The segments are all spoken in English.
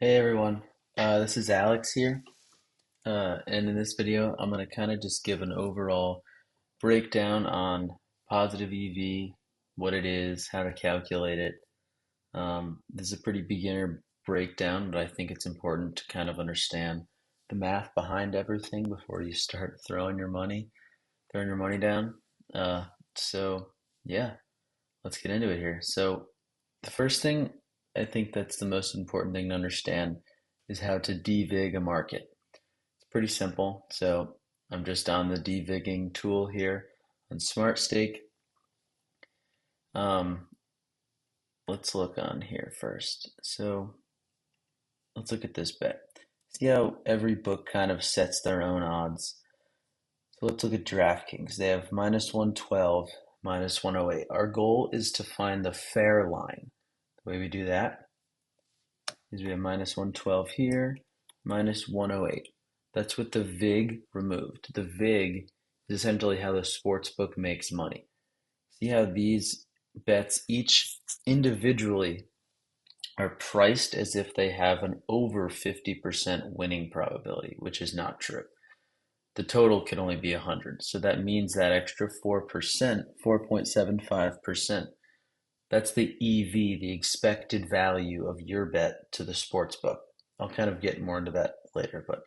Hey everyone, this is Alex here, and in this video, I'm going to kind of just give an overall breakdown on positive EV, what it is, how to calculate it. This is a pretty beginner breakdown, but I think it's important to kind of understand the math behind everything before you start throwing your money down. So yeah, let's get into it here. So the first thing I think that's the most important thing to understand is how to devig a market. It's pretty simple. So I'm just on the devigging tool here on SmartStake. Um, let's look on here first. So let's look at this bet. See how every book kind of sets their own odds. So let's look at DraftKings. They have minus 112, minus 108. Our goal is to find the fair line. The way we do that is we have minus 112 here, minus 108. That's with the VIG removed. The VIG is essentially how the sports book makes money. See how these bets each individually are priced as if they have an over 50% winning probability, which is not true. The total can only be 100. So that means that extra 4%, 4.75%, that's the EV, the expected value of your bet to the sports book. I'll kind of get more into that later, but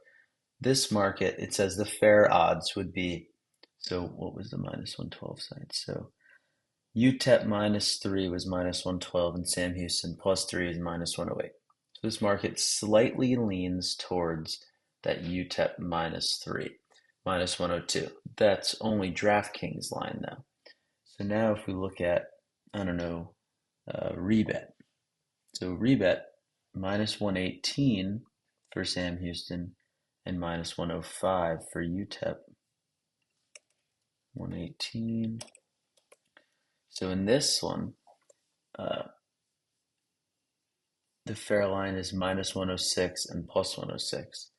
this market, it says the fair odds would be, so what was the minus 112 side? So UTEP minus 3 was minus 112 and Sam Houston plus 3 is minus 108. So this market slightly leans towards that UTEP minus 3, minus 102. That's only DraftKings line though. So now if we look at, I don't know, rebet. So rebet minus 118 for Sam Houston and minus 105 for UTEP. 118. So in this one, uh, the fair line is minus 106 and plus 106.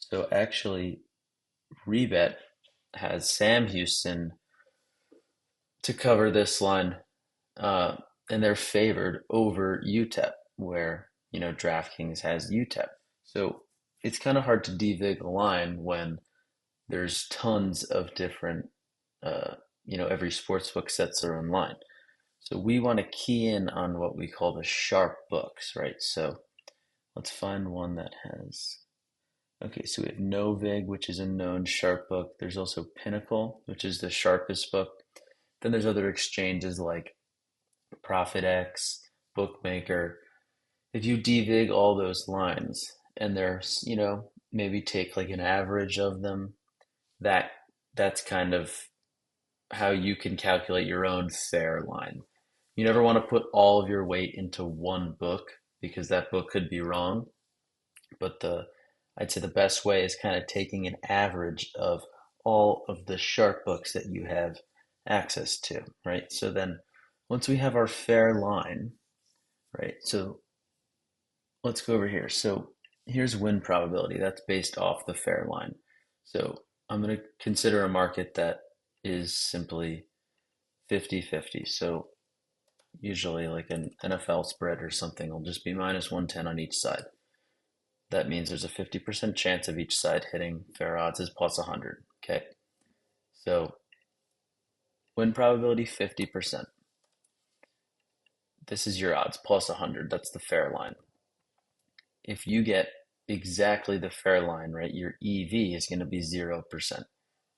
So actually, rebet has Sam Houston to cover this line, uh, and they're favored over UTEP, where DraftKings has UTEP. So it's kind of hard to devig a line when there's tons of different, every sportsbook sets their own line. So we want to key in on what we call the sharp books, right? So let's find one that has, okay, so we have Novig, which is a known sharp book. There's also Pinnacle, which is the sharpest book. Then there's other exchanges like ProfitX, Bookmaker. If you devig all those lines and there's, maybe take like an average of them, that that's kind of how you can calculate your own fair line. You never want to put all of your weight into one book because that book could be wrong. But I'd say the best way is kind of taking an average of all of the sharp books that you have access to, right? So then once we have our fair line, right? So let's go over here. So here's win probability. That's based off the fair line. So I'm going to consider a market that is simply 50-50. So usually like an NFL spread or something will just be minus 110 on each side. That means there's a 50% chance of each side hitting. Fair odds is plus 100. Okay. So win probability 50%. This is your odds plus 100. That's the fair line. If you get exactly the fair line, right, your EV is going to be 0%.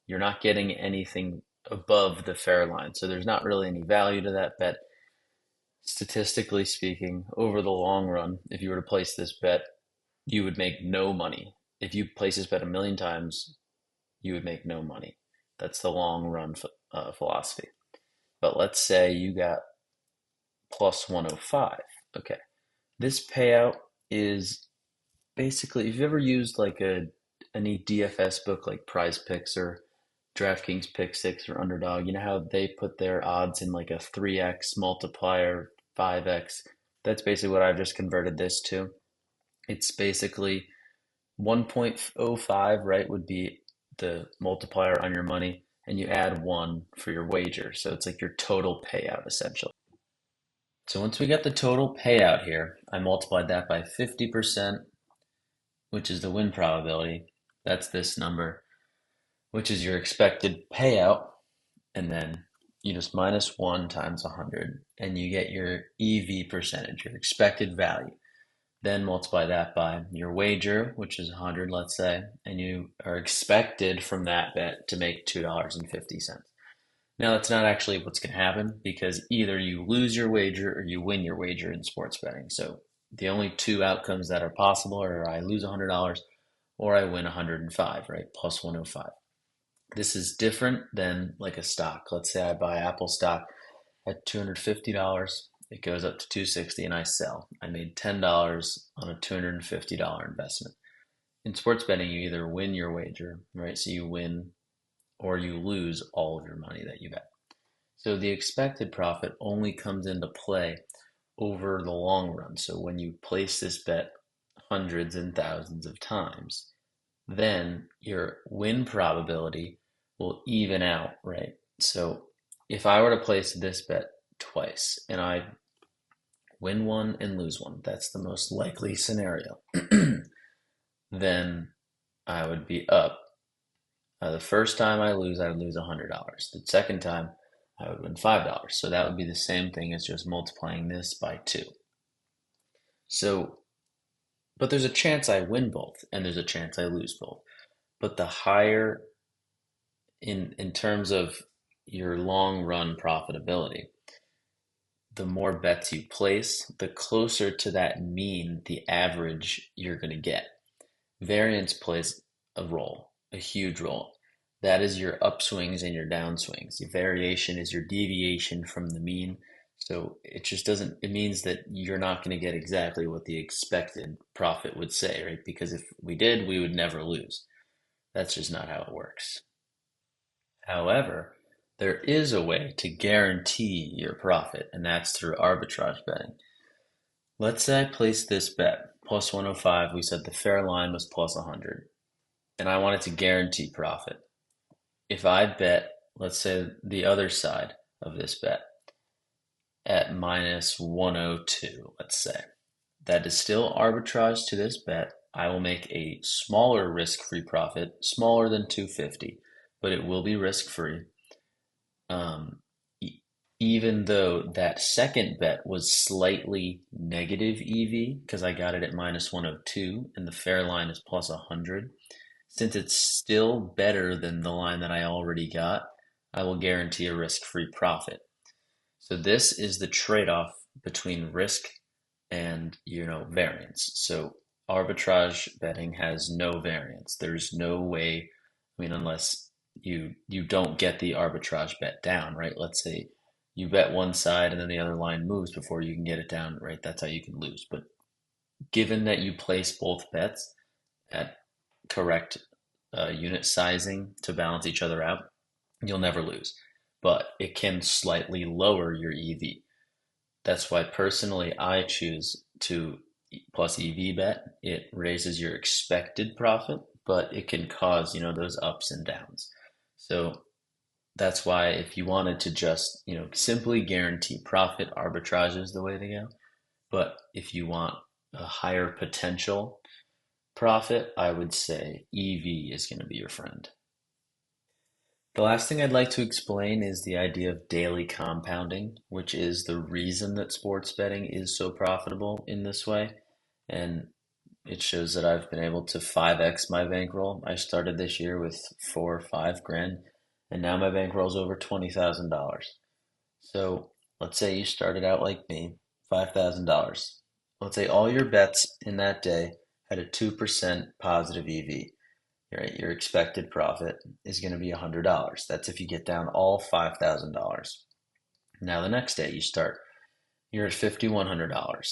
You're not getting anything above the fair line. So there's not really any value to that bet. Statistically speaking, over the long run, if you were to place this bet, you would make no money. If you place this bet a million times, you would make no money. That's the long run philosophy. But let's say you got plus 105. Okay. This payout is basically, if you've ever used like any DFS book like Prize Picks or DraftKings Pick Six or Underdog, you know how they put their odds in like a 3x multiplier, 5x. That's basically what I've just converted this to. It's basically 1.05, right, would be the multiplier on your money, and you add one for your wager. So it's like your total payout essentially. So once we get the total payout here, I multiplied that by 50%. which is the win probability. That's this number, which is your expected payout. And then you just minus 1 times 100, and you get your EV percentage, your expected value. Then multiply that by your wager, which is 100, let's say, and you are expected from that bet to make $2.50. Now, that's not actually what's going to happen because either you lose your wager or you win your wager in sports betting. So the only two outcomes that are possible are I lose $100 or I win 105, right? Plus 105. This is different than like a stock. Let's say I buy Apple stock at $250. It goes up to 260 and I sell. I made $10 on a $250 investment. In sports betting, you either win your wager, right? So you win or you lose all of your money that you bet. So the expected profit only comes into play over the long run. So when you place this bet hundreds and thousands of times, then your win probability will even out, right? So if I were to place this bet twice and I win one and lose one, that's the most likely scenario, then I would be up. The first time I would lose $100. The second time, I would win $5. So that would be the same thing as just multiplying this by 2. So, but there's a chance I win both, and there's a chance I lose both. But the higher, in terms of your long run profitability, the more bets you place, the closer to that mean, the average you're going to get. Variance plays a role, a huge role. That is your upswings and your downswings. Your variation is your deviation from the mean. So it just doesn't, it means that you're not going to get exactly what the expected profit would say, right? Because if we did, we would never lose. That's just not how it works. However, there is a way to guarantee your profit, and that's through arbitrage betting. Let's say I place this bet, plus 105, we said the fair line was plus 100, and I wanted to guarantee profit. If I bet, let's say the other side of this bet at minus 102, let's say, that is still arbitrage to this bet. I will make a smaller risk-free profit, smaller than 250, but it will be risk-free. Um, Even though that second bet was slightly negative EV because I got it at minus 102 and the fair line is plus 100, since it's still better than the line that I already got, I will guarantee a risk-free profit. So this is the trade-off between risk and, variance. So arbitrage betting has no variance. There's no way, unless you don't get the arbitrage bet down, right? Let's say you bet one side and then the other line moves before you can get it down, right? That's how you can lose. But given that you place both bets at correct unit sizing to balance each other out, you'll never lose. But it can slightly lower your EV. That's why personally I choose to plus EV bet. It raises your expected profit, but it can cause, those ups and downs. So that's why if you wanted to just, simply guarantee profit, arbitrage is the way to go. But if you want a higher potential profit, I would say EV is going to be your friend. The last thing I'd like to explain is the idea of daily compounding, which is the reason that sports betting is so profitable in this way. And it shows that I've been able to 5x my bankroll. I started this year with 4 or 5 grand, and now my bankroll is over $20,000. So let's say you started out like me, $5,000. Let's say all your bets in that day had a 2% positive EV. Right, your expected profit is going to be $100. That's if you get down all $5,000. Now the next day you start, you're at $5,100.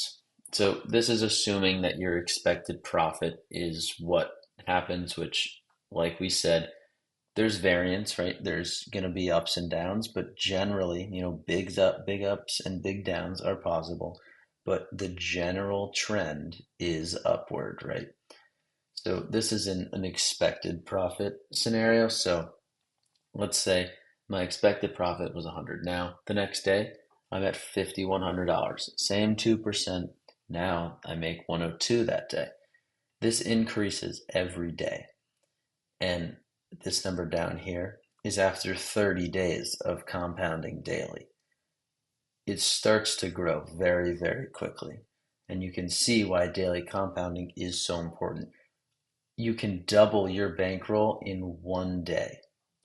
So this is assuming that your expected profit is what happens, which, like we said, there's variance, right? There's going to be ups and downs, but generally, big ups and big downs are possible, but the general trend is upward, right? So this is an expected profit scenario. So let's say my expected profit was 100. Now the next day I'm at $5,100. Same 2%. Now I make 102 that day. This increases every day. And this number down here is after 30 days of compounding daily. It starts to grow very, very quickly. And you can see why daily compounding is so important. You can double your bankroll in one day,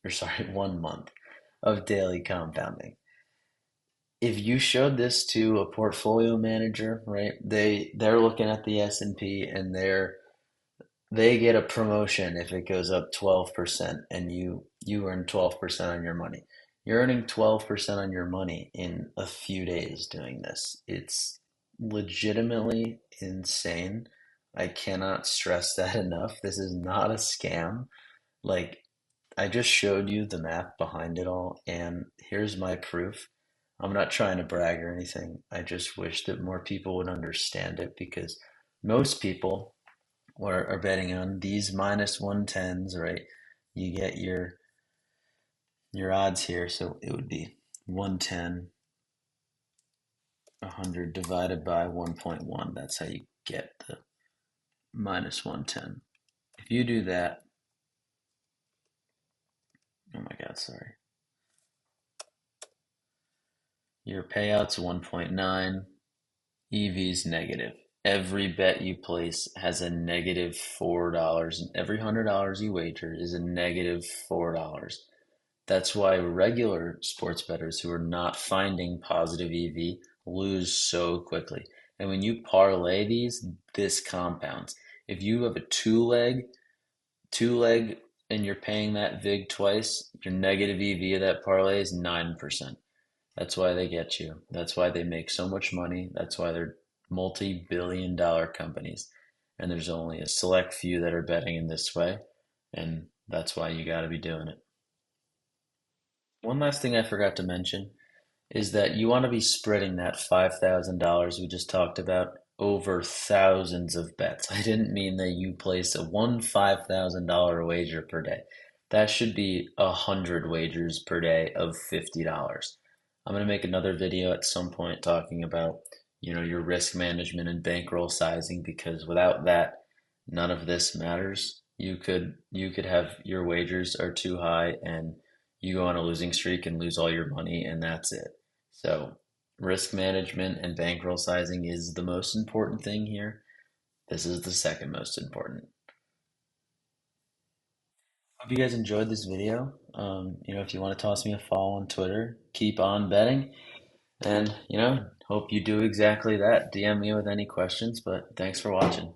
or sorry, 1 month of daily compounding. If you showed this to a portfolio manager, right, they're looking at the S&P and they get a promotion if it goes up 12% and you earn 12% on your money. You're earning 12% on your money in a few days doing this. It's legitimately insane. I cannot stress that enough. This is not a scam. Like, I just showed you the math behind it all, and here's my proof. I'm not trying to brag or anything. I just wish that more people would understand it because most people are betting on these minus 110s, right? You get your odds here, so it would be 110, 100 divided by 1.1. That's how you get the minus 110. If you do that, oh my God, sorry. Your payout's 1.9, EV's negative. Every bet you place has a negative $4, and every $100 you wager is a negative $4. That's why regular sports bettors who are not finding positive EV lose so quickly. And when you parlay these, this compounds. If you have a two leg, and you're paying that VIG twice, your negative EV of that parlay is 9%. That's why they get you. That's why they make so much money. That's why they're multi-billion-dollar companies. And there's only a select few that are betting in this way. And that's why you got to be doing it. One last thing I forgot to mention is that you want to be spreading that $5,000 we just talked about over thousands of bets. I didn't mean that you place a one $5,000 wager per day. That should be 100 wagers per day of $50. I'm going to make another video at some point talking about, your risk management and bankroll sizing because without that, none of this matters. You could have your wagers are too high and you go on a losing streak and lose all your money and that's it. So, risk management and bankroll sizing is the most important thing here. This is the second most important. Hope you guys enjoyed this video. If you want to toss me a follow on Twitter, keep on betting. And, hope you do exactly that. DM me with any questions, but thanks for watching.